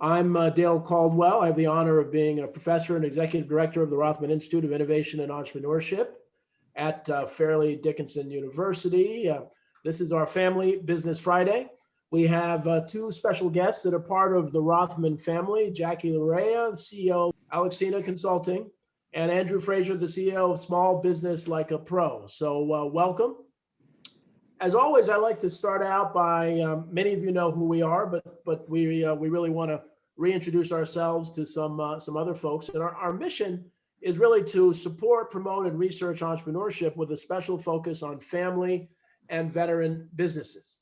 I'm Dale Caldwell. I have the honor of being a professor and executive director of the Rothman Institute of Innovation and Entrepreneurship at Fairleigh Dickinson University. This is our Family Business Friday. We have two special guests that are part of the Rothman family, Jackie Raia, the CEO of Alexina Consulting, and Andrew Frazier, the CEO of Small Business Like a Pro. So welcome. As always, I like to start out by, many of you know who we are, but we really want to reintroduce ourselves to some other folks. And our mission is really to support, promote, and research entrepreneurship with a special focus on family and veteran businesses.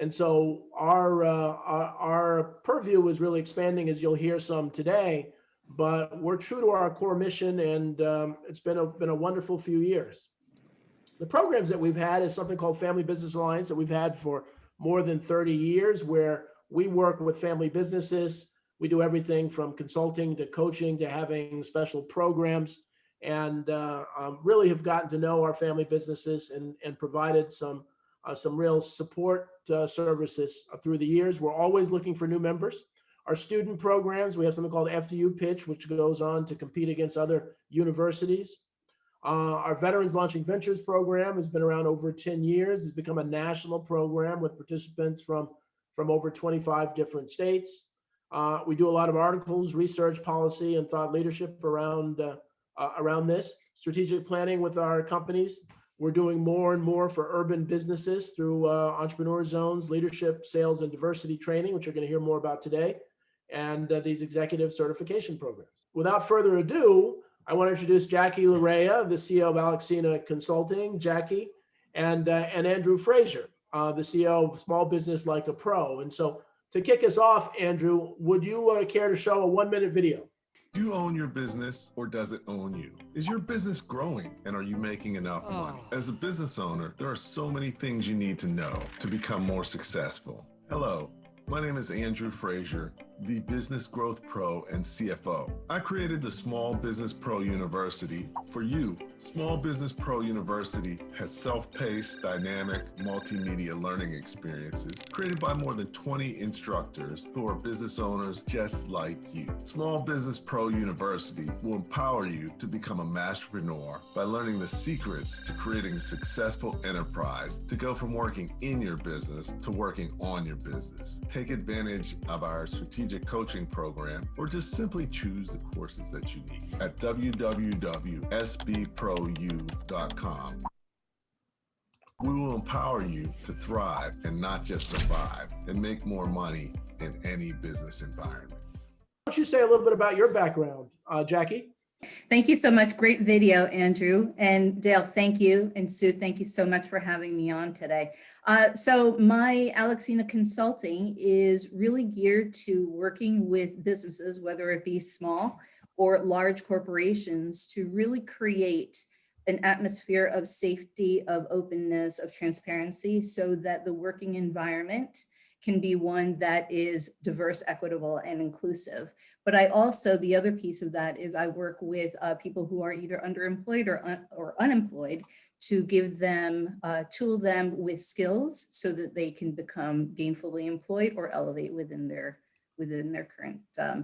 And so our purview is really expanding, as you'll hear some today, but we're true to our core mission, and it's been a wonderful few years. The programs that we've had is something called Family Business Alliance that we've had for more than 30 years, where we work with family businesses. We do everything from consulting to coaching to having special programs, and really have gotten to know our family businesses and provided some real support services through the years. We're always looking for new members. Our student programs, we have something called FDU Pitch, which goes on to compete against other universities. Our Veterans Launching Ventures program has been around over 10 years. It's become a national program with participants from over 25 different states. We do a lot of articles, research, policy, and thought leadership around this. Strategic planning with our companies. We're doing more and more for urban businesses through entrepreneur zones, leadership, sales, and diversity training, which you're going to hear more about today, and these executive certification programs. Without further ado, I want to introduce Jackie Raia, the CEO of Alexina Consulting, Jackie, and Andrew Frazier, the CEO of Small Business Like a Pro. And so to kick us off, Andrew, would you care to show a 1-minute video? Do you own your business, or does it own you? Is your business growing, and are you making enough money? As a business owner, there are so many things you need to know to become more successful. Hello, my name is Andrew Frazier, the Business Growth Pro and CFO. I created the Small Business Pro University for you. Small Business Pro University has self-paced, dynamic, multimedia learning experiences created by more than 20 instructors who are business owners just like you. Small Business Pro University will empower you to become a masterpreneur by learning the secrets to creating a successful enterprise, to go from working in your business to working on your business. Take advantage of our strategic coaching program, or just simply choose the courses that you need at www.sbprou.com. We will empower you to thrive and not just survive, and make more money in any business environment. Why don't you say a little bit about your background, Jackie? Thank you so much. Great video, Andrew. And Dale, thank you. And Sue, thank you so much for having me on today. So my Alexina Consulting is really geared to working with businesses, whether it be small or large corporations, to really create an atmosphere of safety, of openness, of transparency, so that the working environment can be one that is diverse, equitable, and inclusive. But I also, the other piece of that is I work with people who are either underemployed or unemployed, to give them, tool them with skills so that they can become gainfully employed or elevate within their current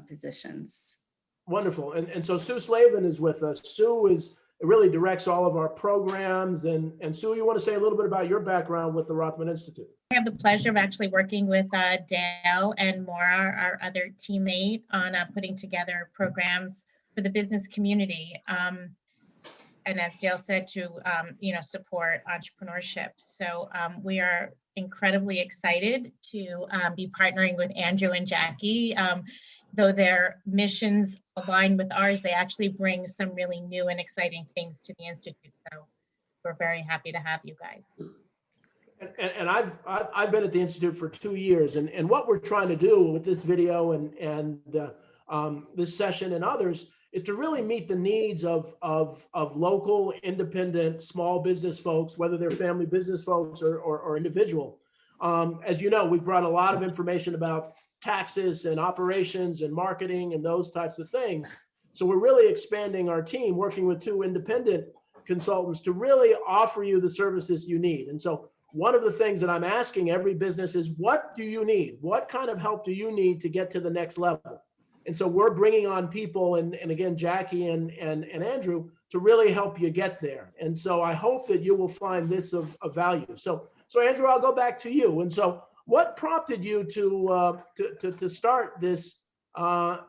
positions. Wonderful. And so Sue Slavin is with us. Sue really directs all of our programs. And Sue, you want to say a little bit about your background with the Rothman Institute? I have the pleasure of actually working with Dale and Maura, our other teammate, on putting together programs for the business community. And as Dale said, to support entrepreneurship. So we are incredibly excited to be partnering with Andrew and Jackie. Though their missions align with ours, they actually bring some really new and exciting things to the Institute. So we're very happy to have you guys. And I've been at the Institute for 2 years, and what we're trying to do with this video and this session and others is to really meet the needs of local, independent, small business folks, whether they're family business folks or individual. As you know, we've brought a lot of information about taxes and operations and marketing and those types of things. So we're really expanding our team, working with 2 independent consultants to really offer you the services you need. And so one of the things that I'm asking every business is, what do you need? What kind of help do you need to get to the next level? And so we're bringing on people, and again, Jackie and Andrew, to really help you get there. And so I hope that you will find this of value. So Andrew, I'll go back to you. And so what prompted you to start this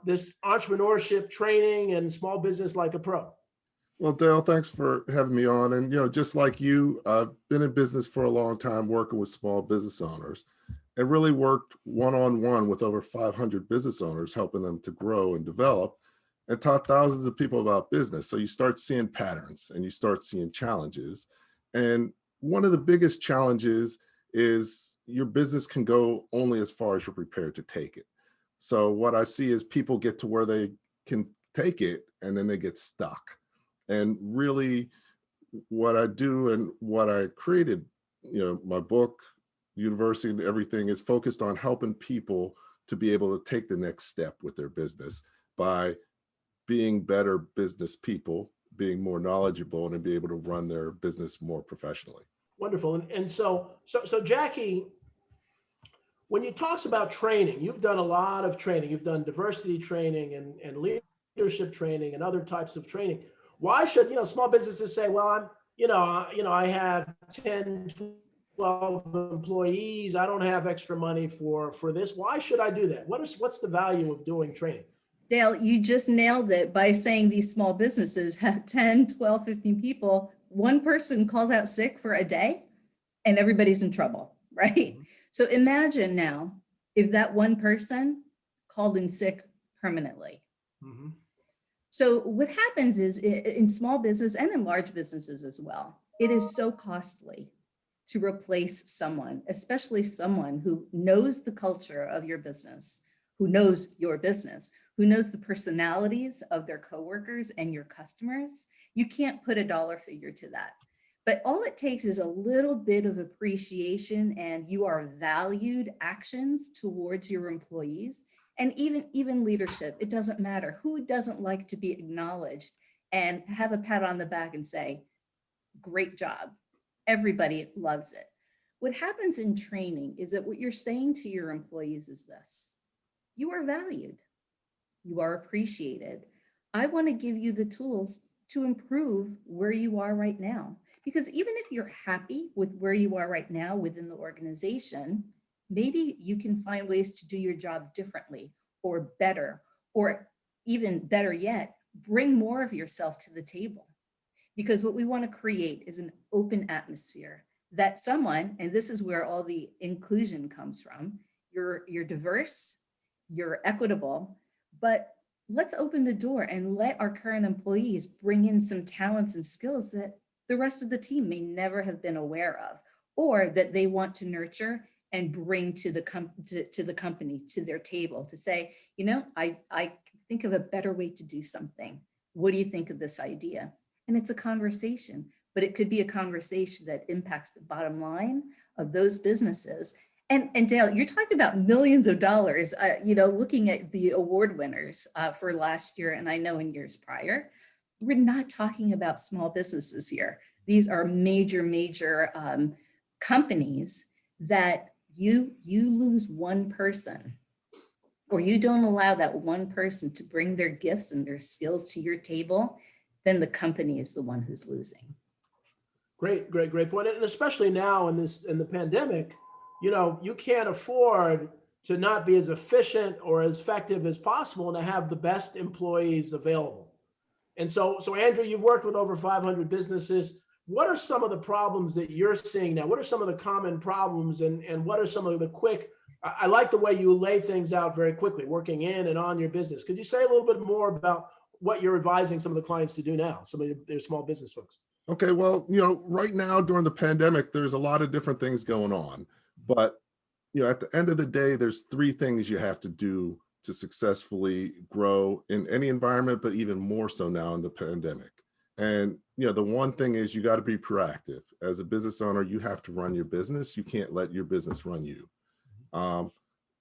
this entrepreneurship training and small business like a pro? Well, Dale, thanks for having me on. And, just like you, I've been in business for a long time working with small business owners and really worked one-on-one with over 500 business owners, helping them to grow and develop, and taught thousands of people about business. So you start seeing patterns and you start seeing challenges. And one of the biggest challenges is your business can go only as far as you're prepared to take it. So what I see is people get to where they can take it and then they get stuck. And really what I do and what I created, my book, university, and everything is focused on helping people to be able to take the next step with their business by being better business people, being more knowledgeable, and be able to run their business more professionally. Wonderful. And so Jackie, when you talk about training, you've done a lot of training. You've done diversity training and leadership training and other types of training. Why should, small businesses say, well, I have 10, 12 employees. I don't have extra money for this. Why should I do that? What's the value of doing training? Dale, you just nailed it by saying these small businesses have 10, 12, 15 people. One person calls out sick for a day and everybody's in trouble, right? Mm-hmm. So imagine now if that one person called in sick permanently. Mm-hmm. So what happens is in small business and in large businesses as well, it is so costly to replace someone, especially someone who knows the culture of your business, who knows your business, who knows the personalities of their coworkers and your customers. You can't put a dollar figure to that. But all it takes is a little bit of appreciation and you are valued actions towards your employees. And even leadership, it doesn't matter. Who doesn't like to be acknowledged and have a pat on the back and say, great job. Everybody loves it. What happens in training is that what you're saying to your employees is this: you are valued. You are appreciated. I want to give you the tools to improve where you are right now. Because even if you're happy with where you are right now within the organization, maybe you can find ways to do your job differently or better, or even better yet, bring more of yourself to the table. Because what we want to create is an open atmosphere that someone, and this is where all the inclusion comes from, you're diverse, you're equitable, but let's open the door and let our current employees bring in some talents and skills that the rest of the team may never have been aware of, or that they want to nurture and bring to the company, to their table, to say, I think of a better way to do something. What do you think of this idea? And it's a conversation, but it could be a conversation that impacts the bottom line of those businesses. And Dale, you're talking about millions of dollars, looking at the award winners for last year, and I know in years prior, we're not talking about small businesses here. These are major companies that you lose one person, or you don't allow that one person to bring their gifts and their skills to your table, then the company is the one who's losing. Great point. And especially now in the pandemic, you can't afford to not be as efficient or as effective as possible and to have the best employees available. And so Andrew, you've worked with over 500 businesses. What are some of the problems that you're seeing now? What are some of the common problems and what are some of the quick, I like the way you lay things out very quickly, working in and on your business. Could you say a little bit more about what you're advising some of the clients to do now, some of their small business folks? Okay, well, right now during the pandemic, there's a lot of different things going on. But, at the end of the day, there's three things you have to do to successfully grow in any environment, but even more so now in the pandemic. And, the one thing is you got to be proactive. As a business owner, you have to run your business. You can't let your business run you.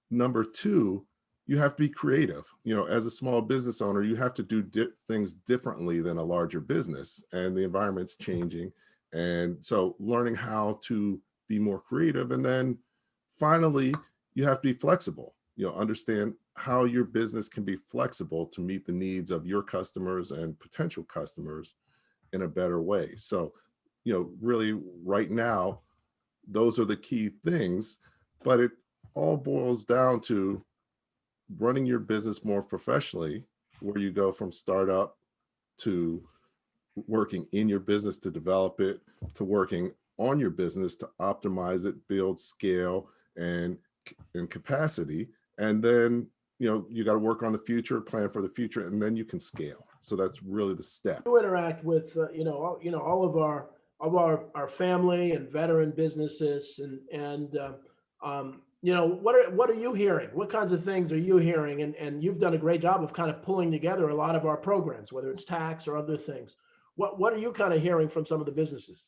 Number two, you have to be creative. As a small business owner, you have to do things differently than a larger business, and the environment's changing. And so learning how to be more creative. And then finally, you have to be flexible, understand how your business can be flexible to meet the needs of your customers and potential customers in a better way. So, really right now, those are the key things, but it all boils down to running your business more professionally, where you go from startup to working in your business to develop it, to working on your business to optimize it, build scale and capacity. And then, you got to work on the future, plan for the future, and then you can scale. So that's really the step. You interact with, all of our family and veteran businesses and what are you hearing? What kinds of things are you hearing? And you've done a great job of kind of pulling together a lot of our programs, whether it's tax or other things. What are you kind of hearing from some of the businesses?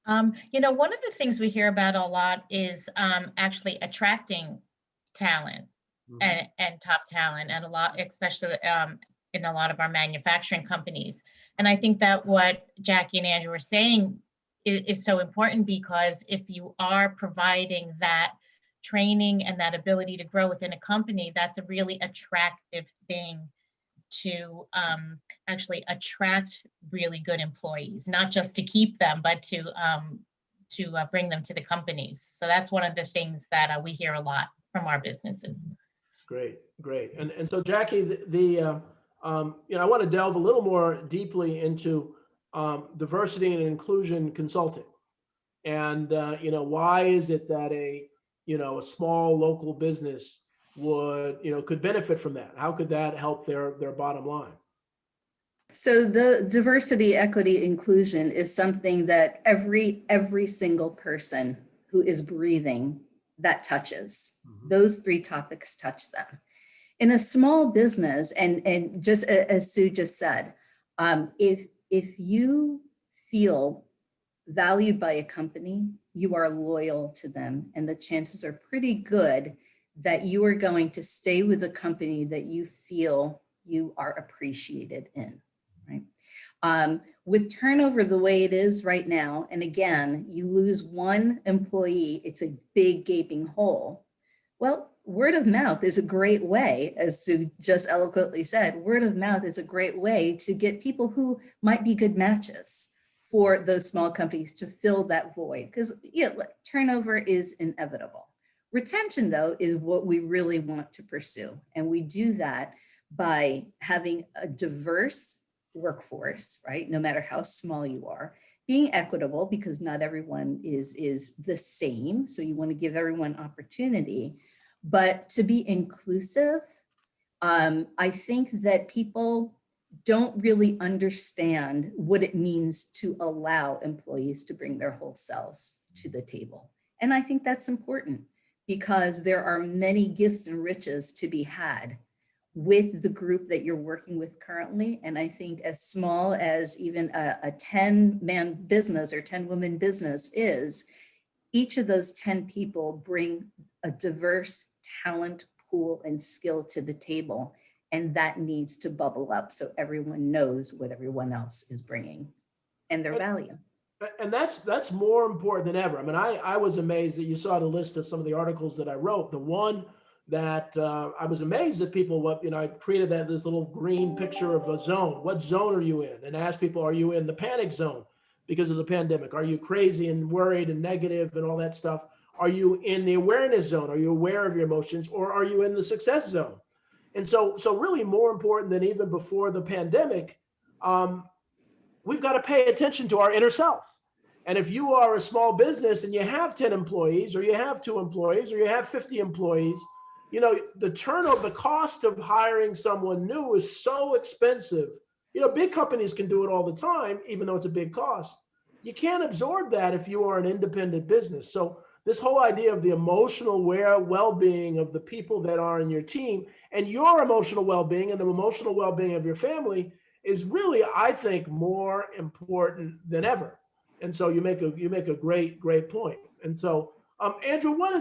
One of the things we hear about a lot is actually attracting talent and top talent, and a lot, especially in a lot of our manufacturing companies. And I think that what Jackie and Andrew were saying is so important, because if you are providing that training and that ability to grow within a company, that's a really attractive thing to actually attract really good employees, not just to keep them, but to bring them to the companies. So that's one of the things that we hear a lot from our businesses. Great. And so Jackie, I want to delve a little more deeply into diversity and inclusion consulting. And, why is it that a small local business could benefit from that? How could that help their bottom line? So the diversity, equity, inclusion is something that every single person who is breathing that touches. Those three topics touch them. In a small business, and just as Sue just said, if you feel valued by a company, you are loyal to them, and the chances are pretty good that you are going to stay with a company that you feel you are appreciated in, right? With turnover the way it is right now, and again, you lose one employee, it's a big gaping hole. Well, word of mouth is a great way, as Sue just eloquently said, word of mouth is a great way to get people who might be good matches for those small companies to fill that void, because turnover is inevitable. Retention, though, is what we really want to pursue. And we do that by having a diverse workforce, right? No matter how small you are, being equitable, because not everyone is the same. So you want to give everyone opportunity, but to be inclusive. I think that people don't really understand what it means to allow employees to bring their whole selves to the table. And I think that's important, because there are many gifts and riches to be had with the group that you're working with currently. And I think as small as even a 10-man business or 10-woman business is, each of those 10 people bring a diverse talent pool and skill to the table. And that needs to bubble up so everyone knows what everyone else is bringing and their value. And that's more important than ever. I mean, I was amazed that you saw the list of some of the articles that I wrote. The one that I was amazed that people, I created this little green picture of a zone. What zone are you in? And asked people, are you in the panic zone because of the pandemic? Are you crazy and worried and negative and all that stuff? Are you in the awareness zone? Are you aware of your emotions, or are you in the success zone? And so really more important than even before the pandemic, we've got to pay attention to our inner self. And if you are a small business and you have 10 employees, or you have 2 employees, or you have 50 employees, the turnover, the cost of hiring someone new is so expensive. Big companies can do it all the time, even though it's a big cost. You can't absorb that if you are an independent business. So this whole idea of the emotional well-being of the people that are in your team, and your emotional well-being and the emotional well-being of your family, is really, I think, more important than ever. And so you make a great point. And so, Andrew, what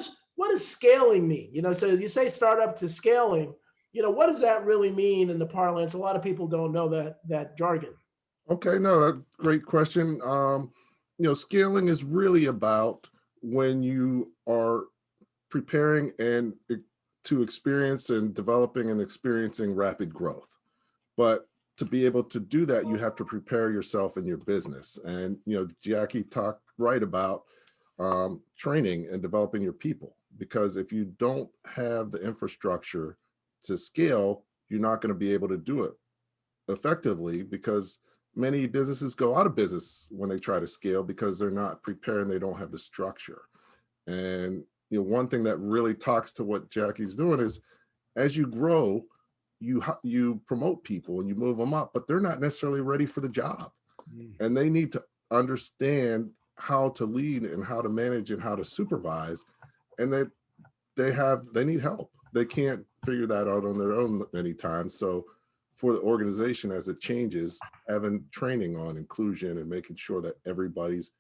does scaling mean? So you say startup to scaling. What does that really mean in the parlance? A lot of people don't know that jargon. Okay, no, that's a great question. Scaling is really about when you are preparing and to experience and developing and experiencing rapid growth. But to be able to do that, you have to prepare yourself in your business. And, Jackie talked right about training and developing your people, because if you don't have the infrastructure to scale, you're not going to be able to do it effectively, because many businesses go out of business when they try to scale because they're not prepared and they don't have the structure. And one thing that really talks to what Jackie's doing is, as you grow, you promote people and you move them up, but they're not necessarily ready for the job. And they need to understand how to lead and how to manage and how to supervise, and that they need help. They can't figure that out on their own many times. So for the organization, as it changes, having training on inclusion and making sure that everybody's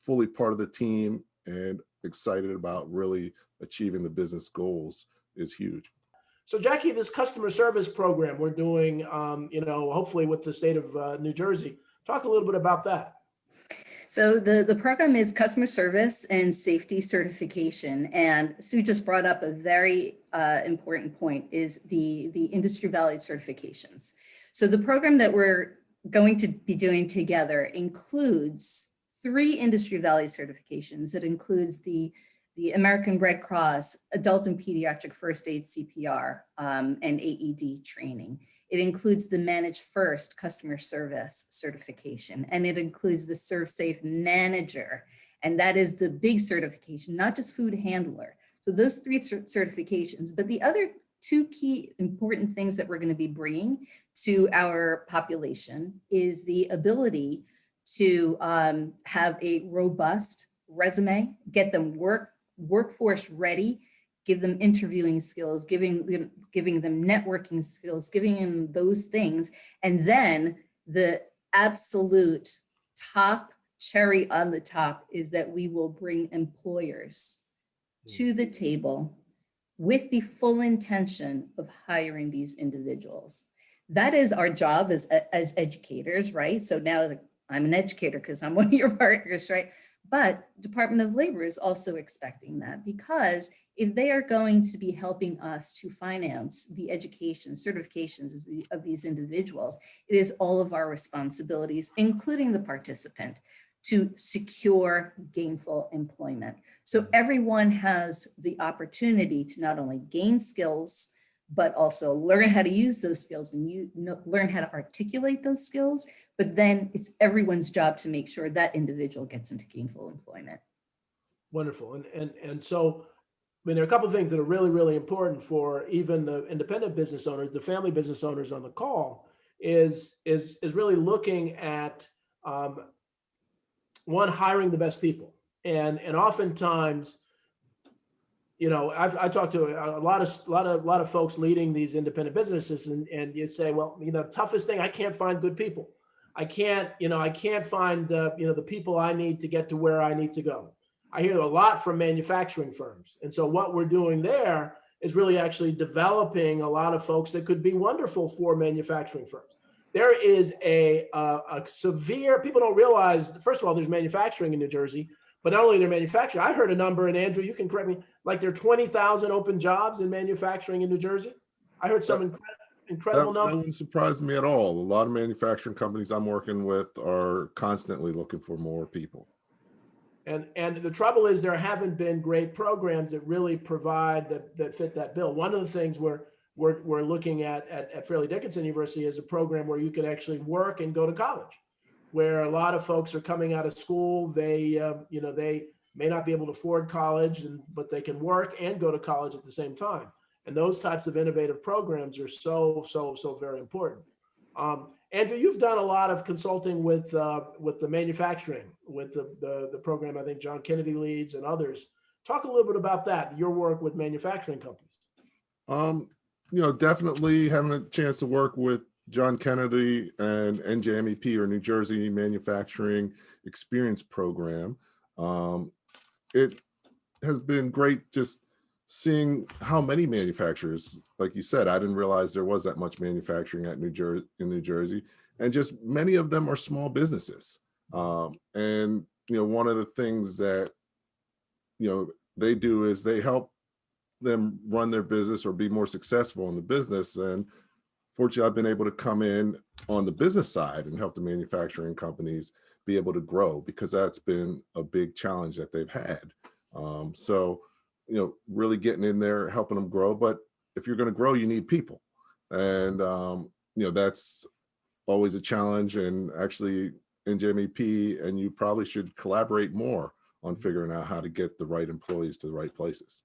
fully part of the team and excited about really achieving the business goals is huge. So Jackie, this customer service program we're doing, hopefully with the state of New Jersey, talk a little bit about that. So the program is customer service and safety certification. And Sue just brought up a very important point, is the industry valued certifications. So the program that we're going to be doing together includes 3 industry valued certifications. It includes the American Red Cross, adult and pediatric first aid CPR, and AED training. It includes the Manage First customer service certification, and it includes the ServSafe Manager. And that is the big certification, not just food handler. So those 3 certifications, but the other 2 key important things that we're going to be bringing to our population is the ability to have a robust resume, get them workforce ready, give them interviewing skills, giving them networking skills, giving them those things. And then the absolute top cherry on the top is that we will bring employers to the table with the full intention of hiring these individuals. That is our job as educators, right? So now I'm an educator because I'm one of your partners, right? But Department of Labor is also expecting that, because if they are going to be helping us to finance the education certifications of these individuals, it is all of our responsibilities, including the participant, to secure gainful employment. So everyone has the opportunity to not only gain skills, but also learn how to use those skills and learn how to articulate those skills. But then it's everyone's job to make sure that individual gets into gainful employment. Wonderful. And so, I mean, there are a couple of things that are really, really important for even the independent business owners, the family business owners on the call, is really looking at one, hiring the best people. And oftentimes, I talk to a lot of folks leading these independent businesses, and you say, well, the toughest thing, I can't find good people. I can't find the people I need to get to where I need to go. I hear a lot from manufacturing firms. And so what we're doing there is really actually developing a lot of folks that could be wonderful for manufacturing firms. There is a severe, people don't realize, first of all, there's manufacturing in New Jersey, but not only their manufacturing. I heard a number, and Andrew, you can correct me, like there are 20,000 open jobs in manufacturing in New Jersey. I heard some incredible number. That wouldn't surprise me at all. A lot of manufacturing companies I'm working with are constantly looking for more people. And the trouble is there haven't been great programs that really provide that fit that bill. One of the things we're looking at Fairleigh Dickinson University is a program where you can actually work and go to college, where a lot of folks are coming out of school. They may not be able to afford college, but they can work and go to college at the same time. And those types of innovative programs are so very important. Andrew, you've done a lot of consulting with the manufacturing, with the program I think John Kennedy leads and others. Talk a little bit about that, your work with manufacturing companies. Definitely having a chance to work with John Kennedy and NJMEP, or New Jersey Manufacturing Experience Program. It has been great just seeing how many manufacturers, like you said, I didn't realize there was that much manufacturing in New Jersey, and just many of them are small businesses. And one of the things that they do is they help them run their business or be more successful in the business. And fortunately, I've been able to come in on the business side and help the manufacturing companies be able to grow, because that's been a big challenge that they've had. So, really getting in there, helping them grow. But if you're going to grow, you need people. And, that's always a challenge. And actually, NJMEP and you probably should collaborate more on figuring out how to get the right employees to the right places.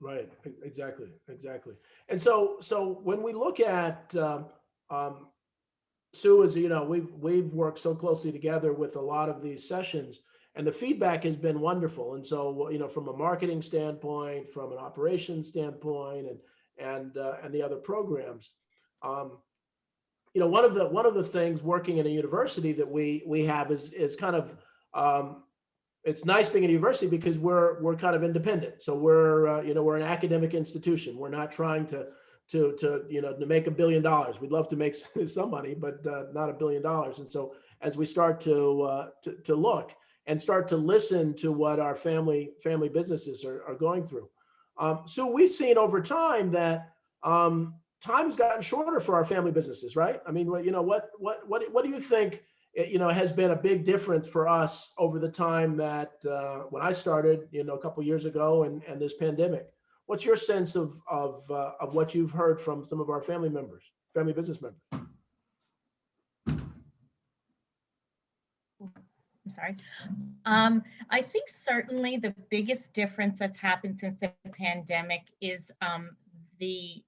Right. Exactly. And so when we look at Sue, as you know, we've worked so closely together with a lot of these sessions, and the feedback has been wonderful. And so, from a marketing standpoint, from an operations standpoint, and the other programs, one of the things working in a university that we have is kind of it's nice being at a university because we're kind of independent. So we're an academic institution. We're not trying to make $1 billion. We'd love to make some money, but not $1 billion. And so as we start to look and start to listen to what our family businesses are going through, so we've seen over time that time has gotten shorter for our family businesses, right? I mean, what do you think? Has been a big difference for us over the time that when I started, a couple of years ago, and this pandemic. What's your sense of what you've heard from some of our family business members? I'm sorry. I think certainly the biggest difference that's happened since the pandemic is the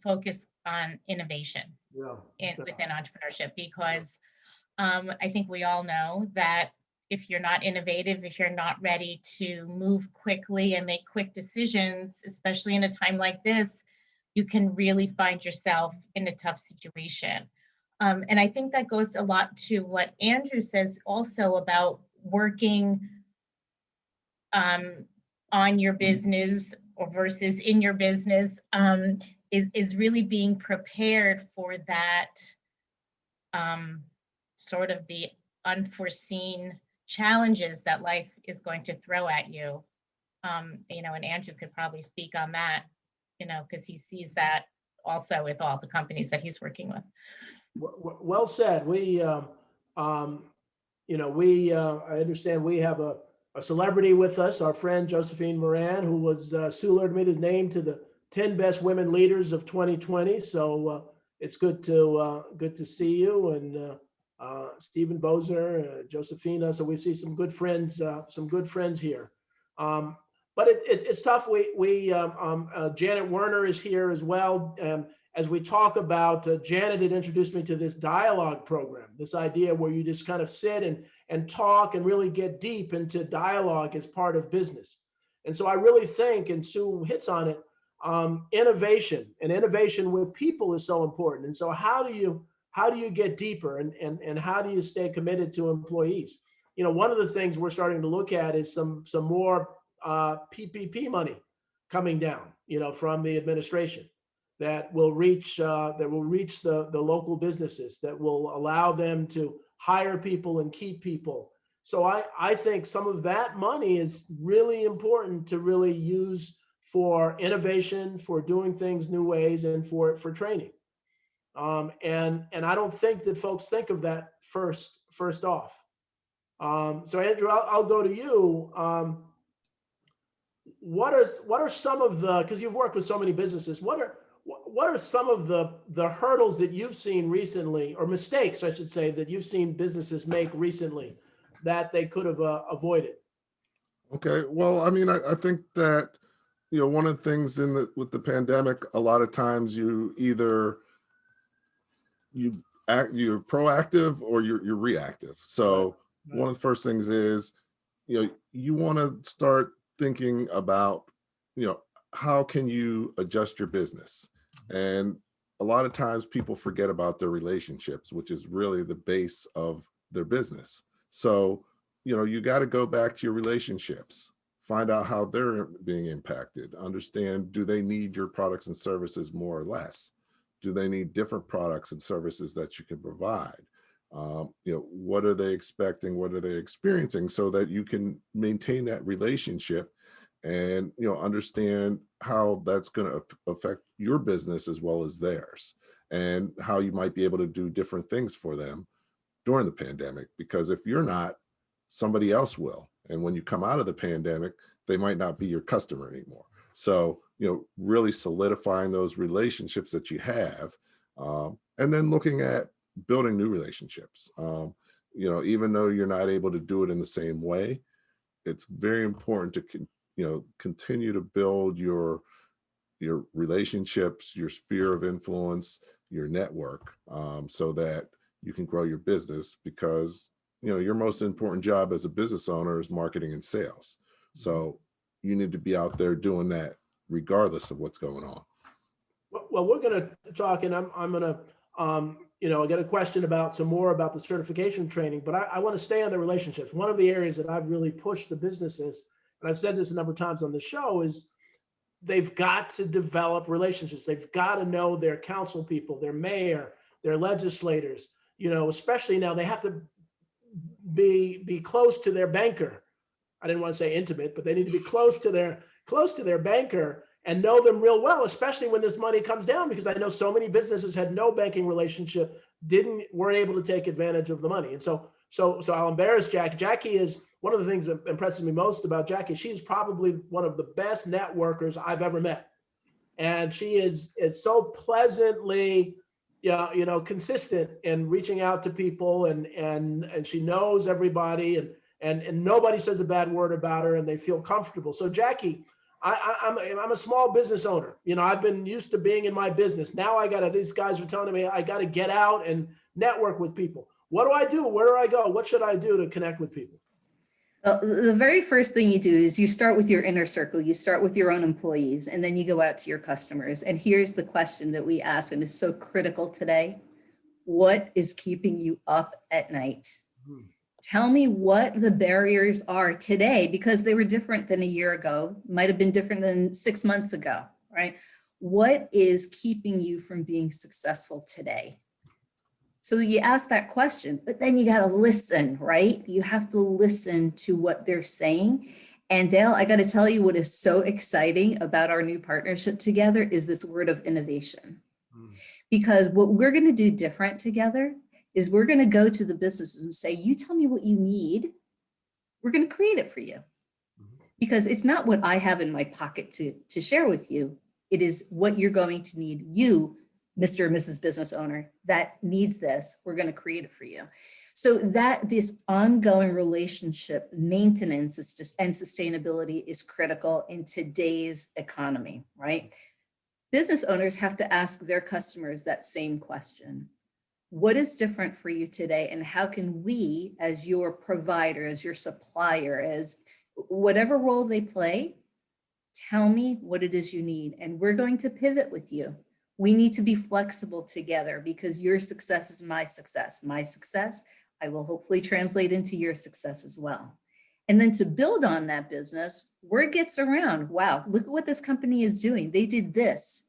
focus on innovation within entrepreneurship, because I think we all know that if you're not innovative, if you're not ready to move quickly and make quick decisions, especially in a time like this, you can really find yourself in a tough situation. And I think that goes a lot to what Andrew says also about working on your business or versus in your business, is really being prepared for that sort of the unforeseen challenges that life is going to throw at you. And Andrew could probably speak on that, because he sees that also with all the companies that he's working with. Well said. I understand we have a celebrity with us, our friend Josephine Moran, who was Sue made his name to the 10 best women leaders of 2020. So it's good to see you, and Stephen Bozer, Josephina. So we see some good friends here. But it's tough. Janet Werner is here as well. As we talk about, Janet had introduced me to this dialogue program, this idea where you just kind of sit and talk and really get deep into dialogue as part of business. And so I really think, and Sue hits on it, innovation with people is so important. And so how do you get deeper, and how do you stay committed to employees? One of the things we're starting to look at is some more PPP money coming down, from the administration that will reach the local businesses, that will allow them to hire people and keep people. So I think some of that money is really important to really use for innovation, for doing things new ways, and for training. And I don't think that folks think of that first off. So Andrew, I'll go to you. What are some of the, because you've worked with so many businesses, what are some of the hurdles that you've seen recently, or mistakes, I should say, that you've seen businesses make recently that they could have avoided? Okay, well, I mean, I think that, one of the things with the pandemic, a lot of times you're proactive or you're reactive. So right. One of the first things is, you want to start thinking about, how can you adjust your business? And a lot of times people forget about their relationships, which is really the base of their business. So, you got to go back to your relationships, find out how they're being impacted, understand, do they need your products and services more or less? Do they need different products and services that you can provide? What are they expecting? What are they experiencing, so that you can maintain that relationship and, understand how that's going to affect your business as well as theirs, and how you might be able to do different things for them during the pandemic. Because if you're not, somebody else will. And when you come out of the pandemic, they might not be your customer anymore. So, really solidifying those relationships that you have, and then looking at building new relationships. Even though you're not able to do it in the same way, it's very important to continue to build your relationships, your sphere of influence, your network, so that you can grow your business. Because your most important job as a business owner is marketing and sales. So you need to be out there doing that regardless of what's going on. Well, we're going to talk, and I'm going to, I get a question about some more about the certification training, but I want to stay on the relationships. One of the areas that I've really pushed the businesses, and I've said this a number of times on the show, is they've got to develop relationships. They've got to know their council people, their mayor, their legislators, especially now they have to be close to their banker. I didn't want to say intimate, but they need to be close to their banker and know them real well, especially when this money comes down, because I know so many businesses had no banking relationship, weren't able to take advantage of the money. And so I'll embarrass Jackie. Jackie is one of the things that impresses me most about Jackie. She's probably one of the best networkers I've ever met. And she is so pleasantly, consistent in reaching out to people, and she knows everybody, and nobody says a bad word about her, and they feel comfortable. So Jackie, I'm a small business owner. I've been used to being in my business. Now these guys are telling me I got to get out and network with people. What do I do? Where do I go? What should I do to connect with people? Well, the very first thing you do is you start with your inner circle. You start with your own employees, and then you go out to your customers. And here's the question that we ask, and is so critical today. What is keeping you up at night? Tell me what the barriers are today, because they were different than a year ago, might have been different than 6 months ago, right? What is keeping you from being successful today? So you ask that question, but then you got to listen, right? You have to listen to what they're saying. And Dale, I got to tell you, what is so exciting about our new partnership together is this word of innovation. Because what we're going to do different together is we're going to go to the businesses and say, you tell me what you need. We're going to create it for you. Because it's not what I have in my pocket to share with you. It is what you're going to need. You, Mr. or Mrs. Business Owner, that needs this, we're going to create it for you. So that this ongoing relationship maintenance and sustainability is critical in today's economy, right? Business owners have to ask their customers that same question. What is different for you today, and how can we, as your provider, as your supplier, as whatever role they play, tell me what it is you need, and we're going to pivot with you. We need to be flexible together, because your success is my success. My success, I will hopefully translate into your success as well. And then to build on that business, word gets around. Wow, look at what this company is doing. They did this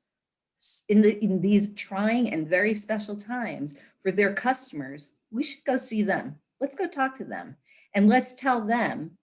in these trying and very special times for their customers. We should go see them. Let's go talk to them, and let's tell them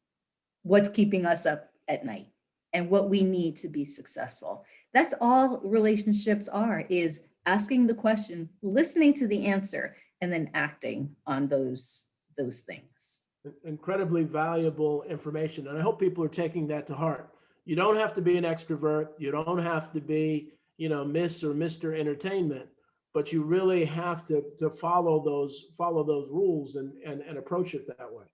what's keeping us up at night and what we need to be successful. That's all relationships are, is asking the question, listening to the answer, and then acting on those things. Incredibly valuable information. And I hope people are taking that to heart. You don't have to be an extrovert. You don't have to be, Miss or Mr. Entertainment, but you really have to follow those rules and approach it that way.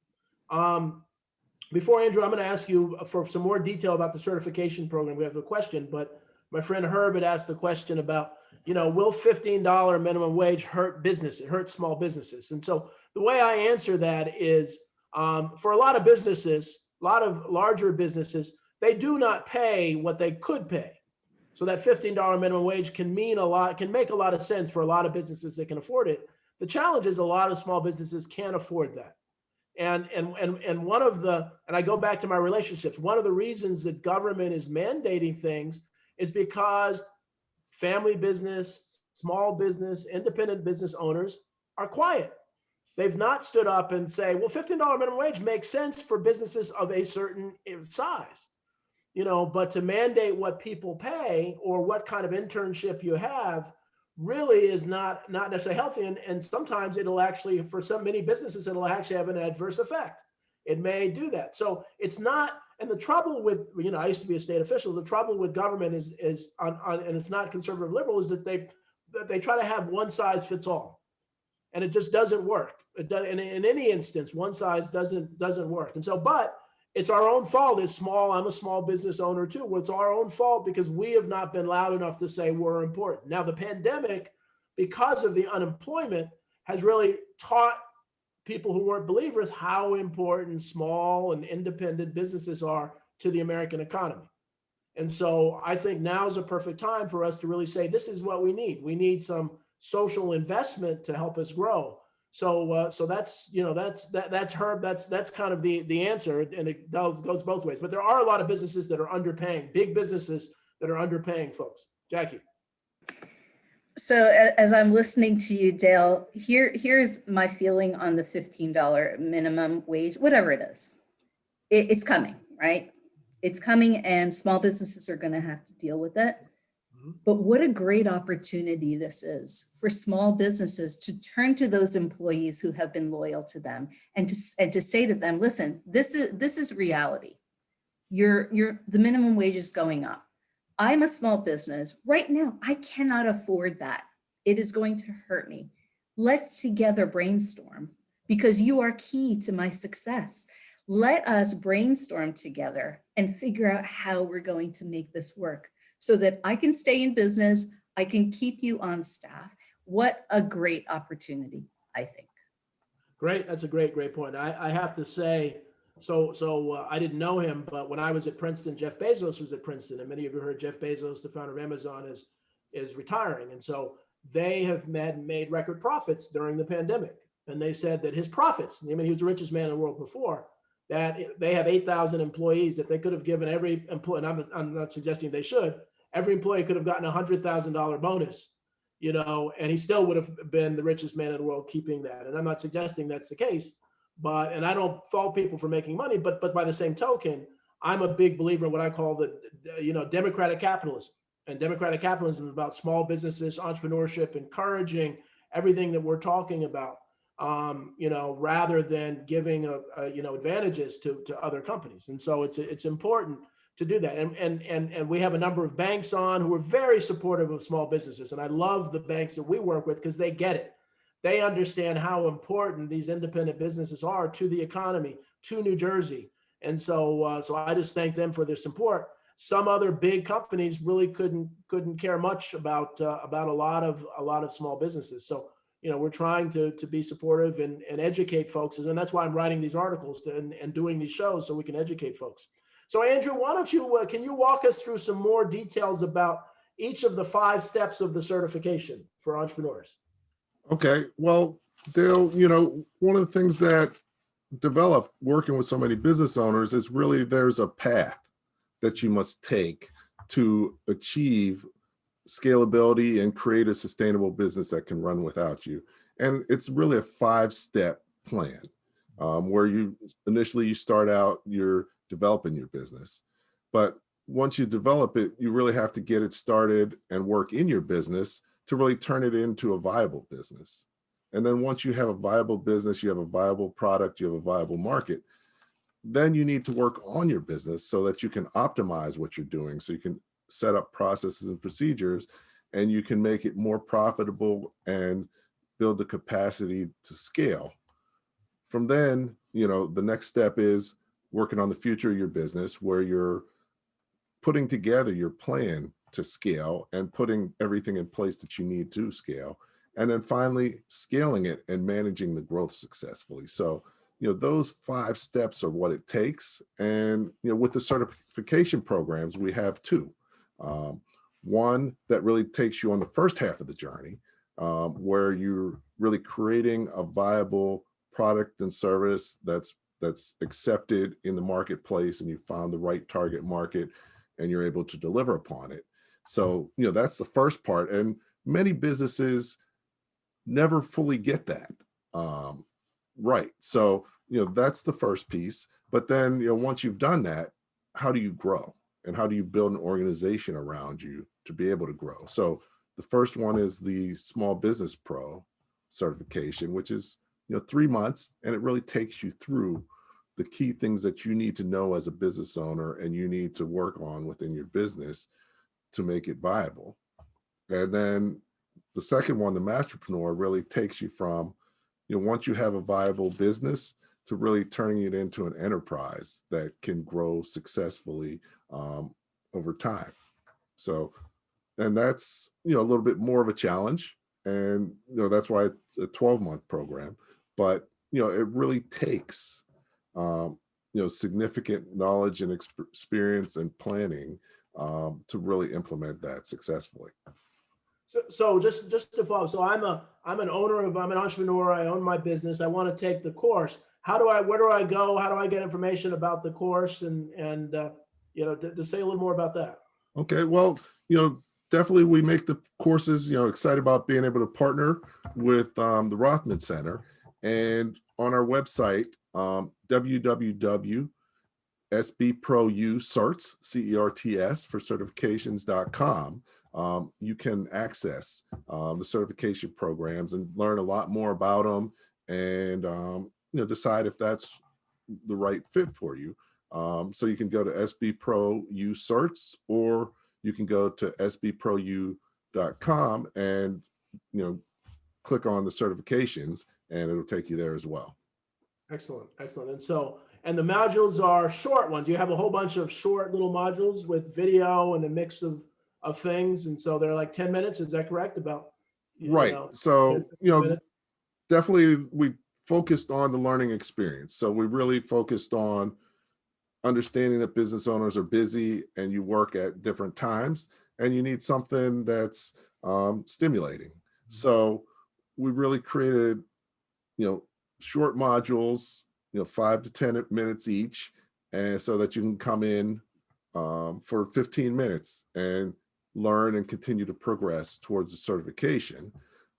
Before, Andrew, I'm going to ask you for some more detail about the certification program. We have a question, but my friend Herb had asked the question about, will $15 minimum wage hurt businesses, hurt small businesses? And so the way I answer that is, for a lot of businesses, a lot of larger businesses, they do not pay what they could pay. So that $15 minimum wage can mean a lot, can make a lot of sense for a lot of businesses that can afford it. The challenge is a lot of small businesses can't afford that. And one of the, and I go back to my relationships, one of the reasons that government is mandating things is because family business, small business, independent business owners are quiet. they've not stood up and say, well, $15 minimum wage makes sense for businesses of a certain size, but to mandate what people pay or what kind of internship you have really is not necessarily healthy. And sometimes it'll actually, for many businesses, it'll actually have an adverse effect. It may do that. So it's not, and the trouble with, I used to be a state official, the trouble with government is and it's not conservative liberal, is that they try to have one size fits all. And it just doesn't work. It does, in any instance, one size doesn't work. And so, but it's our own fault. I'm a small business owner too. Well, it's our own fault because we have not been loud enough to say we're important. Now, the pandemic, because of the unemployment, has really taught people who weren't believers how important small and independent businesses are to the American economy. And so I think now is a perfect time for us to really say, this is what we need. We need some social investment to help us grow. So that's Herb. That's kind of the answer, and it goes both ways. But there are a lot of businesses that are underpaying, big businesses that are underpaying folks. Jackie. So as I'm listening to you, Dale, here's my feeling on the $15 minimum wage, whatever it is. It's coming, right? It's coming, and small businesses are going to have to deal with it. But what a great opportunity this is for small businesses to turn to those employees who have been loyal to them and to say to them, listen, this is reality. The minimum wage is going up. I'm a small business right now. I cannot afford that. It is going to hurt me. Let's together brainstorm, because you are key to my success. Let us brainstorm together and figure out how we're going to make this work, so that I can stay in business, I can keep you on staff. What a great opportunity, I think. Great, that's a great point. I have to say, so I didn't know him, but when I was at Princeton, Jeff Bezos was at Princeton, and many of you heard Jeff Bezos, the founder of Amazon, is retiring. And so they have made record profits during the pandemic. And they said that his profits, he was the richest man in the world before, that they have 8,000 employees, that they could have given every employee, and I'm not suggesting they should, every employee could have gotten a $100,000 bonus, and he still would have been the richest man in the world keeping that. And I'm not suggesting that's the case, and I don't fault people for making money, but by the same token, I'm a big believer in what I call democratic capitalism. And democratic capitalism is about small businesses, entrepreneurship, encouraging everything that we're talking about. Rather than giving advantages to other companies. And so it's important to do that. And we have a number of banks on who are very supportive of small businesses. And I love the banks that we work with because they get it. They understand how important these independent businesses are to the economy, to New Jersey. And so I just thank them for their support. Some other big companies really couldn't care much about a lot of small businesses. So we're trying to be supportive and educate folks. And that's why I'm writing these articles and doing these shows, so we can educate folks. So Andrew, why don't you, can you walk us through some more details about each of the 5 steps of the certification for entrepreneurs? Okay, well, Dale, one of the things that developed working with so many business owners is really there's a path that you must take to achieve scalability and create a sustainable business that can run without you. And it's really a 5-step plan where you start out, you're developing your business. But once you develop it, you really have to get it started and work in your business to really turn it into a viable business. And then once you have a viable business, you have a viable product, you have a viable market, then you need to work on your business so that you can optimize what you're doing. So you can set up processes and procedures, and you can make it more profitable and build the capacity to scale. From then, the next step is working on the future of your business, where you're putting together your plan to scale and putting everything in place that you need to scale. And then finally, scaling it and managing the growth successfully. So, those 5 steps are what it takes. And, with the certification programs, we have 2. One that really takes you on the first half of the journey, where you're really creating a viable product and service that's accepted in the marketplace, and you found the right target market and you're able to deliver upon it. So, that's the first part. And many businesses never fully get that. Right. So, that's the first piece. But then, once you've done that, how do you grow? And how do you build an organization around you to be able to grow? So the first one is the Small Business Pro certification, which is, 3 months, and it really takes you through the key things that you need to know as a business owner and you need to work on within your business to make it viable. And then the second one, the Masterpreneur, really takes you from, once you have a viable business, to really turning it into an enterprise that can grow successfully over time. So, and that's, a little bit more of a challenge. And, that's why it's a 12-month program. But, it really takes, significant knowledge and experience and planning to really implement that successfully. So just to follow, so I'm an entrepreneur. I own my business. I want to take the course. Where do I go? How do I get information about the course? And to say a little more about that. Okay, well, definitely we make the courses, excited about being able to partner with the Rothman Center. And on our website, www.sbprocerts, CERTS for certifications.com, you can access the certification programs and learn a lot more about them and, decide if that's the right fit for you. So you can go to SBProUcerts, or you can go to sbprou.com and, click on the certifications and it'll take you there as well. Excellent. And the modules are short ones. You have a whole bunch of short little modules with video and a mix of things. And so they're like 10 minutes. Is that correct? Right. So, 10 minutes? definitely we focused on the learning experience. So we really focused on understanding that business owners are busy and you work at different times and you need something that's stimulating. So we really created, short modules, 5 to 10 minutes each, and so that you can come in for 15 minutes and learn and continue to progress towards the certification.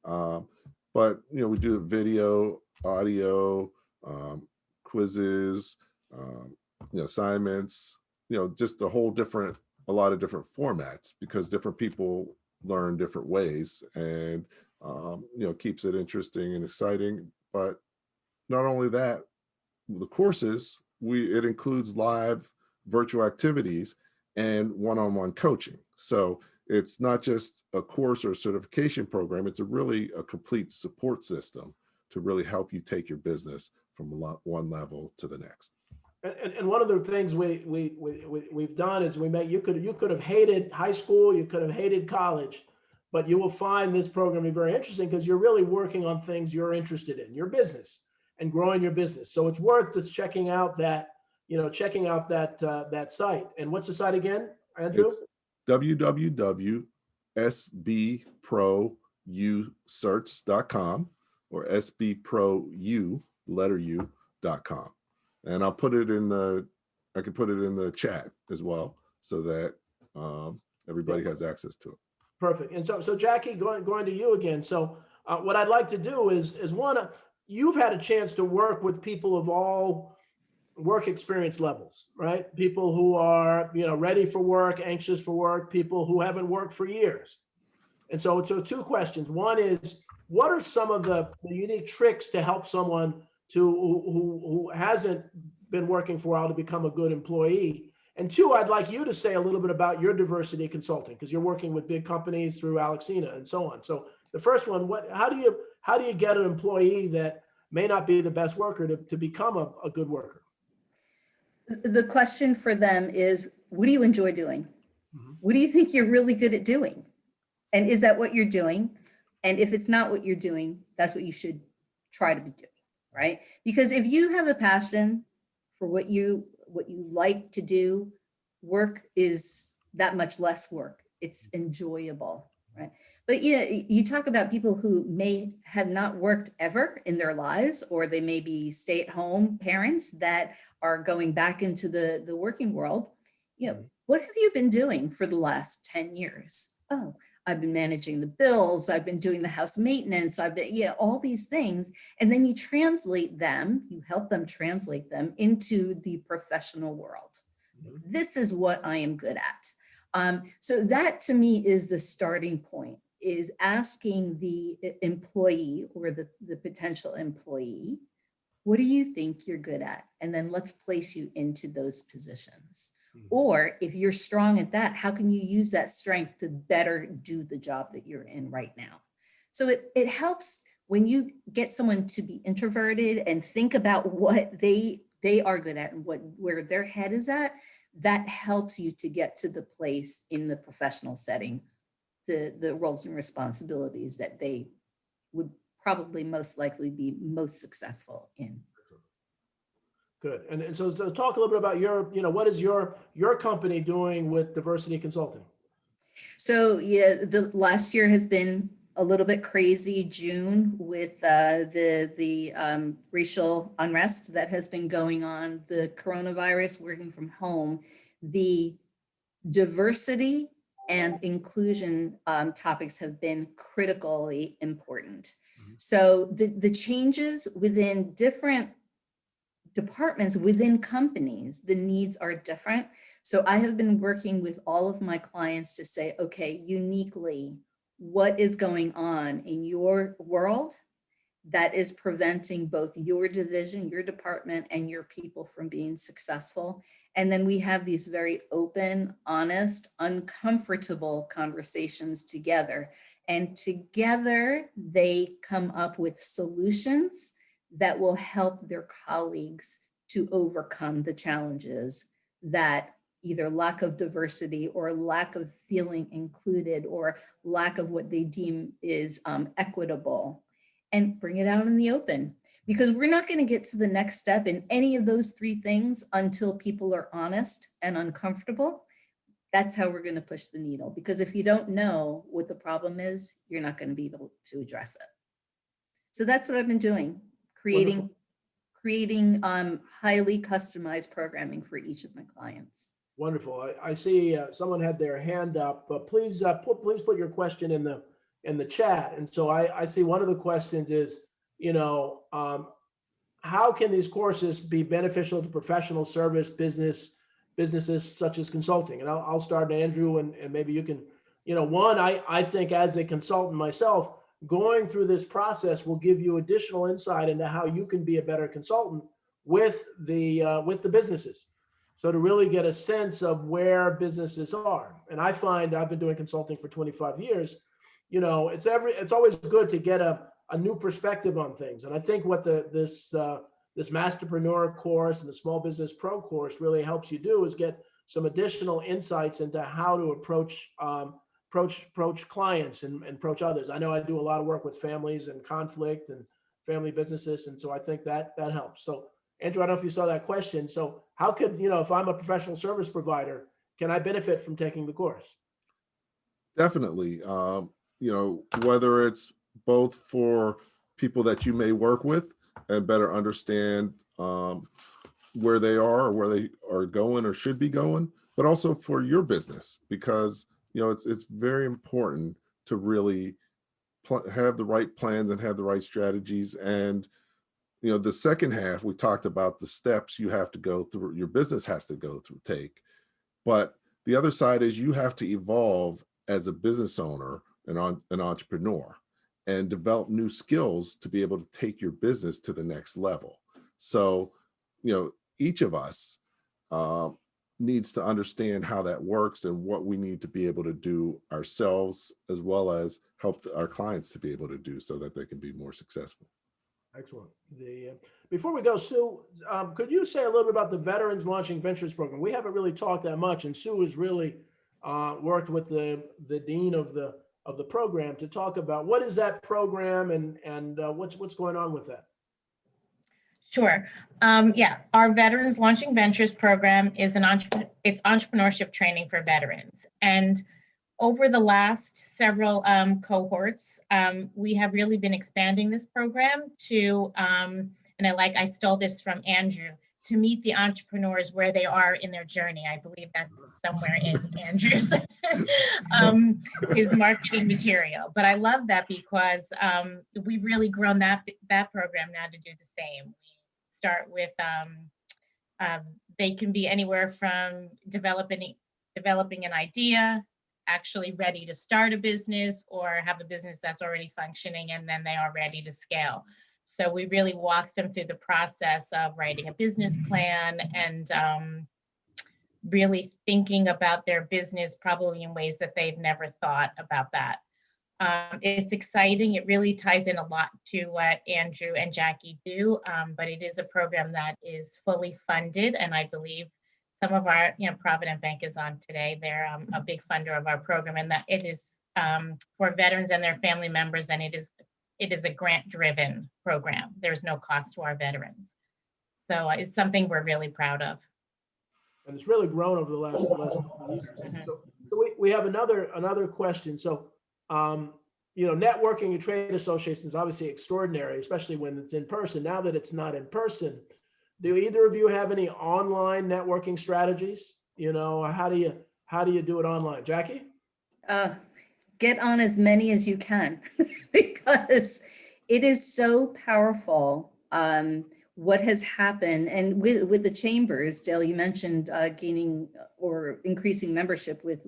But we do video, audio, quizzes, assignments, just a lot of different formats, because different people learn different ways, and keeps it interesting and exciting. But not only that, the courses, it includes live virtual activities and one-on-one coaching. So it's not just a course or a certification program, it's really a complete support system to really help you take your business from one level to the next. And one of the things we've done is you could have hated high school, you could have hated college, but you will find this program to be very interesting because you're really working on things you're interested in, your business and growing your business. So it's worth just checking out that site. And what's the site again, Andrew? It's www.sbproucerts.com or sbprou.com. And I'll put it in the chat as well, so that everybody has access to it. Perfect. And so Jackie, going to you again. So what I'd like to do is you've had a chance to work with people of all work experience levels, right? People who are, ready for work, anxious for work, people who haven't worked for years. And so two questions. One is, what are some of the unique tricks to help someone who hasn't been working for a while to become a good employee? And two, I'd like you to say a little bit about your diversity consulting, because you're working with big companies through Alexina and so on. So the first one, how do you get an employee that may not be the best worker to become a good worker? The question for them is, what do you enjoy doing? Mm-hmm. What do you think you're really good at doing? And is that what you're doing? And if it's not what you're doing, that's what you should try to be doing, right? Because if you have a passion for what you like to do, work is that much less work. It's enjoyable, right? But you talk about people who may have not worked ever in their lives, or they may be stay-at-home parents that are going back into the working world. What have you been doing for the last 10 years? Oh, I've been managing the bills, I've been doing the house maintenance, I've been, all these things. And then you translate them, you help them translate them into the professional world. This is what I am good at. So that to me is the starting point, is asking the employee or the potential employee, what do you think you're good at? And then let's place you into those positions. Or if you're strong at that, how can you use that strength to better do the job that you're in right now? So it helps when you get someone to be introverted and think about what they are good at and where their head is at. That helps you to get to the place in the professional setting, the roles and responsibilities that they would probably most likely be most successful in. Good. And so talk a little bit about what is your company doing with diversity consulting? So yeah, the last year has been a little bit crazy. June with the racial unrest that has been going on, the coronavirus, working from home, the diversity and inclusion topics have been critically important. So the changes within different departments within companies, the needs are different. So I have been working with all of my clients to say, okay, uniquely, what is going on in your world that is preventing both your division, your department, and your people from being successful? And then we have these very open, honest, uncomfortable conversations together. And together they come up with solutions that will help their colleagues to overcome the challenges that either lack of diversity or lack of feeling included or lack of what they deem is equitable, and bring it out in the open. Because we're not going to get to the next step in any of those three things until people are honest and uncomfortable. That's how we're going to push the needle. Because if you don't know what the problem is, you're not going to be able to address it. So that's what I've been doing. Creating highly customized programming for each of my clients. Wonderful. I see someone had their hand up, but please put your question in the chat. And so I see one of the questions is, how can these courses be beneficial to professional service businesses such as consulting? And I'll start, Andrew, and maybe you can, one, I think as a consultant myself, going through this process will give you additional insight into how you can be a better consultant with the businesses. So to really get a sense of where businesses are. And I find I've been doing consulting for 25 years, it's always good to get a new perspective on things. And I think what this Masterpreneur course and the Small Business Pro course really helps you do is get some additional insights into how to approach clients and approach others. I know I do a lot of work with families and conflict and family businesses. And so I think that helps. So Andrew, I don't know if you saw that question. So how could, if I'm a professional service provider, can I benefit from taking the course? Definitely. Whether it's both for people that you may work with and better understand where they are or where they are going or should be going, but also for your business, because it's very important to really have the right plans and have the right strategies. And the second half, we talked about the steps you have to go through, your business has to go through, take. But the other side is you have to evolve as a business owner and an entrepreneur and develop new skills to be able to take your business to the next level. So, each of us needs to understand how that works and what we need to be able to do ourselves, as well as help our clients to be able to do so that they can be more successful. Excellent. Before we go, Sue, could you say a little bit about the Veterans Launching Ventures program? We haven't really talked that much, and Sue has really worked with the dean of the program to talk about what is that program and what's going on with that. Sure. Our Veterans Launching Ventures program is it's entrepreneurship training for veterans. And over the last several cohorts, we have really been expanding this program to, and I stole this from Andrew, to meet the entrepreneurs where they are in their journey. I believe that's somewhere in Andrew's his marketing material. But I love that because we've really grown that program now to do the same. We start with they can be anywhere from developing an idea, actually ready to start a business, or have a business that's already functioning and then they are ready to scale. So we really walk them through the process of writing a business plan and really thinking about their business probably in ways that they've never thought about that. It's exciting. It really ties in a lot to what Andrew and Jackie do, but it is a program that is fully funded. And I believe some of our, Provident Bank is on today. They're a big funder of our program, and that it is for veterans and their family members, and it is a grant-driven program. There's no cost to our veterans. So it's something we're really proud of. And it's really grown over the last couple of years. So we have another question. So, networking and trade associations is obviously extraordinary, especially when it's in person. Now that it's not in person, do either of you have any online networking strategies? How do you do it online? Jackie? Get on as many as you can because it is so powerful. What has happened, and with the chambers, Dale, you mentioned gaining or increasing membership with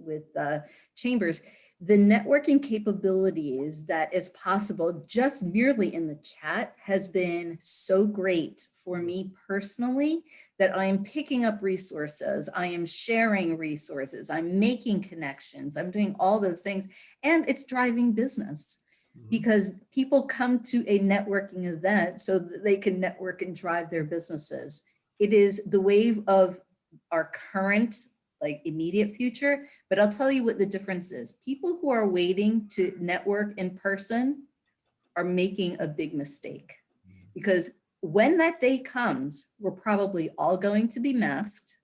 chambers. The networking capabilities that is possible just merely in the chat has been so great for me personally that I am picking up resources, I am sharing resources, I'm making connections, I'm doing all those things, and it's driving business. Because people come to a networking event so that they can network and drive their businesses. It is the wave of our current, immediate future, but I'll tell you what the difference is. People who are waiting to network in person are making a big mistake, because when that day comes, we're probably all going to be masked.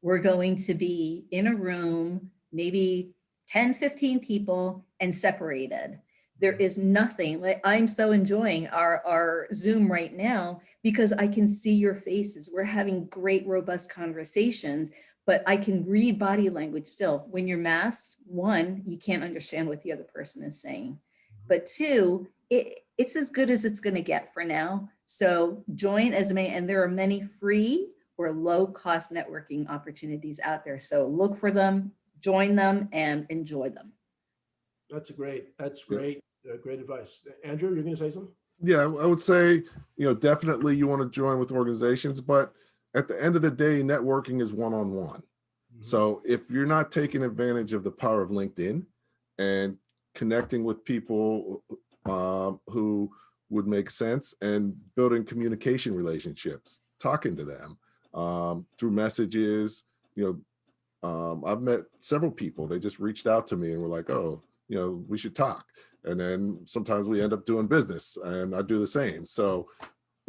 We're going to be in a room, maybe 10, 15 people, and separated. There is nothing I'm so enjoying our Zoom right now because I can see your faces. We're having great, robust conversations, but I can read body language still. When you're masked, one, you can't understand what the other person is saying. But two, it's as good as it's going to get for now. So join as many, and there are many free or low cost networking opportunities out there. So look for them, join them, and enjoy them. That's great advice. Andrew, you're going to say something? Yeah, I would say, definitely you want to join with organizations, but at the end of the day, networking is one-on-one. So if you're not taking advantage of the power of LinkedIn and connecting with people who would make sense and building communication relationships, talking to them through messages, I've met several people. They just reached out to me and were like, oh, we should talk. And then sometimes we end up doing business, and I do the same. So,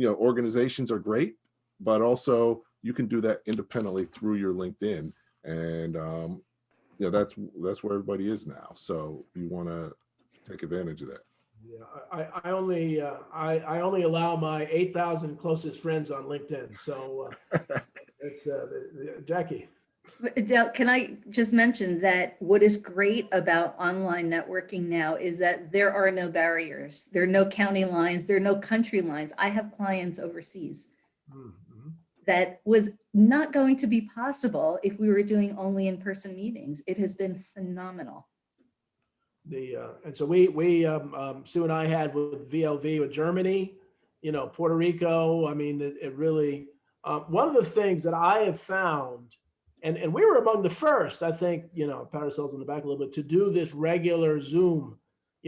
organizations are great, but also you can do that independently through your LinkedIn. And, that's where everybody is now. So you want to take advantage of that. Yeah, I only allow my 8,000 closest friends on LinkedIn. So it's Jackie. Dale, can I just mention that what is great about online networking now is that there are no barriers. There are no county lines. There are no country lines. I have clients overseas. That was not going to be possible if we were doing only in-person meetings. It has been phenomenal. And so we Sue and I had with VLV with Germany, Puerto Rico. I mean, it really, one of the things that I have found, and we were among the first, I think, pat ourselves on the back a little bit, to do this regular Zoom,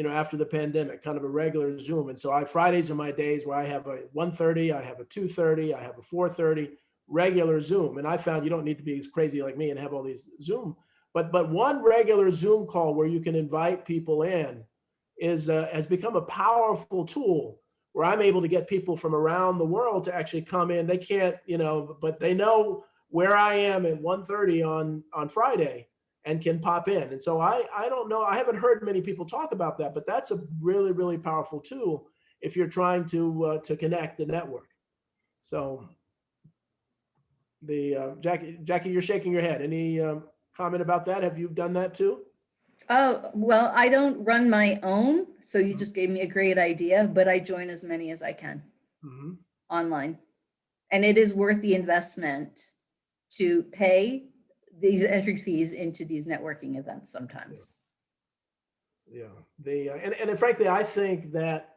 after the pandemic, kind of a regular Zoom. And so Fridays are my days where I have a 1:30, I have a 2:30, I have a 4:30 regular Zoom. And I found you don't need to be as crazy like me and have all these Zoom, but one regular Zoom call where you can invite people in has become a powerful tool where I'm able to get people from around the world to actually come in. They can't, but they know where I am at 1:30 on Friday and can pop in. And so I don't know, I haven't heard many people talk about that, but that's a really, really powerful tool if you're trying to connect the network. So Jackie, you're shaking your head. Any comment about that? Have you done that too? Oh, well, I don't run my own, so you just gave me a great idea, but I join as many as I can Mhm. online. And it is worth the investment to pay these entry fees into these networking events sometimes. Yeah. And frankly, I think that,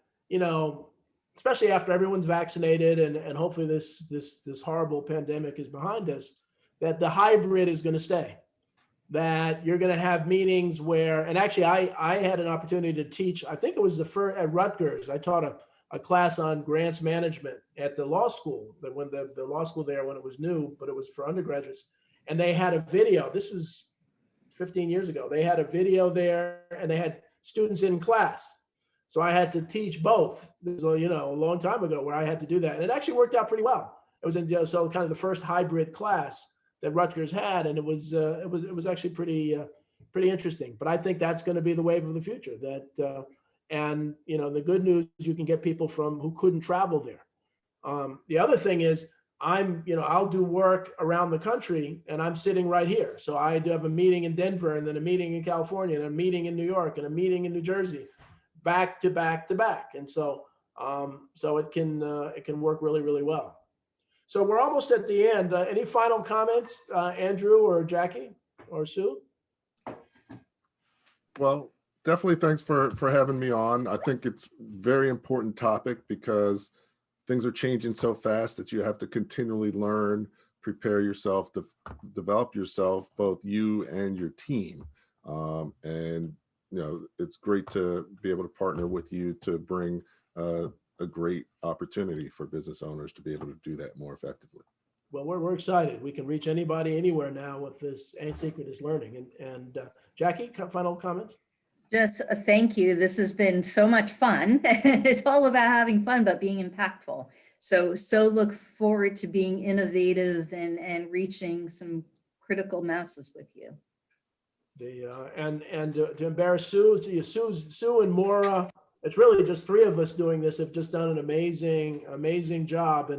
especially after everyone's vaccinated and hopefully this horrible pandemic is behind us, that the hybrid is going to stay. That you're going to have meetings where, and actually I had an opportunity to teach, I think it was the first at Rutgers. I taught a class on grants management at the law school, but when the law school there, when it was new, but it was for undergraduates. And they had a video, this was 15 years ago. They had a video there and they had students in class. So I had to teach both. This was, a long time ago where I had to do that. And it actually worked out pretty well. It was so kind of the first hybrid class that Rutgers had, and it was actually pretty interesting. But I think that's going to be the wave of the future. That and the good news is you can get people from who couldn't travel there. The other thing is I'll do work around the country, and I'm sitting right here. So I do have a meeting in Denver, and then a meeting in California, and a meeting in New York, and a meeting in New Jersey, back to back to back. And so it can work really, really well. So we're almost at the end. Any final comments, Andrew or Jackie or Sue? Well, definitely thanks for having me on. I think it's a very important topic because things are changing so fast that you have to continually learn, prepare yourself, to develop yourself, both you and your team. And it's great to be able to partner with you to bring a great opportunity for business owners to be able to do that more effectively. Well, we're excited. We can reach anybody anywhere now with this asynchronous learning. And Jackie, final comments? Just a thank you. This has been so much fun. It's all about having fun, but being impactful. So look forward to being innovative and reaching some critical masses with you. And to embarrass Sue and Maura, it's really just three of us doing this, have just done an amazing job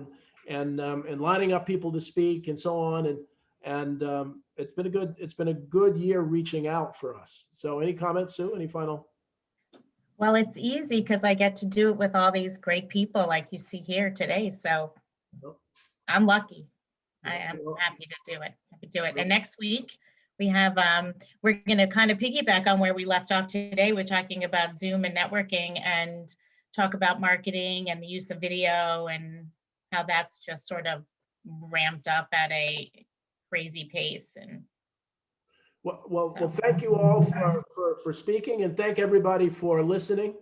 and lining up people to speak and so on. And it's been a good year reaching out for us. So any comments, Sue? Any final? Well, it's easy because I get to do it with all these great people like you see here today. So I'm lucky. I am happy to do it. And next week we have, we're going to kind of piggyback on where we left off today. We're talking about Zoom and networking and talk about marketing and the use of video and how that's just sort of ramped up at a crazy pace. And well, thank you all for speaking, and thank everybody for listening.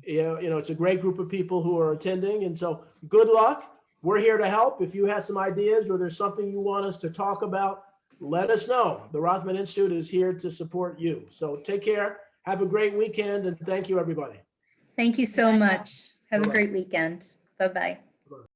It's a great group of people who are attending, and so good luck. We're here to help. If you have some ideas or there's something you want us to talk about, let us know. The Rothman Institute is here to support you. So take care. Have a great weekend, and thank you, everybody. Thank you so much. Have a Bye-bye. great weekend. Bye-bye.